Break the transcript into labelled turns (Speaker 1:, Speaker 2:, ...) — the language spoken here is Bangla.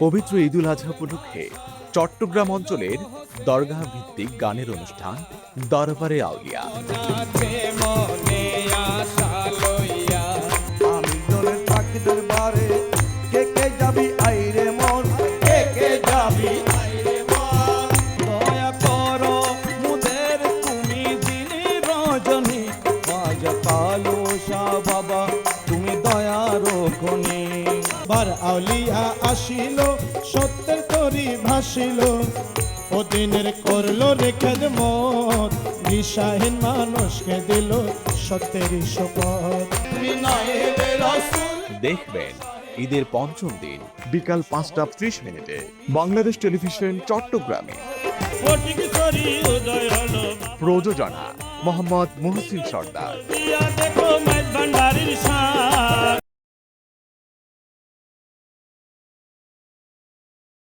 Speaker 1: পবিত্র ঈদুল আজহা উপলক্ষে চট্টগ্রাম অঞ্চলের দরগাহ ভিত্তিক গানের অনুষ্ঠান দরবারে আউলিয়া।
Speaker 2: বাবা তুমি দয়ার খনি বার আউলিয়া আসিল সত্যের তরি ভাসিল ও দিনের করলো রে খেদমত দিশাহীন মানুষকে দিল সত্যের শপথ।
Speaker 1: দেখবেন ঈদের পঞ্চম দিন বিকাল 5:30 বাংলাদেশ টেলিভিশন চট্টগ্রামে। প্রযোজনা মোহাম্মদ মুহসিন সর্দার।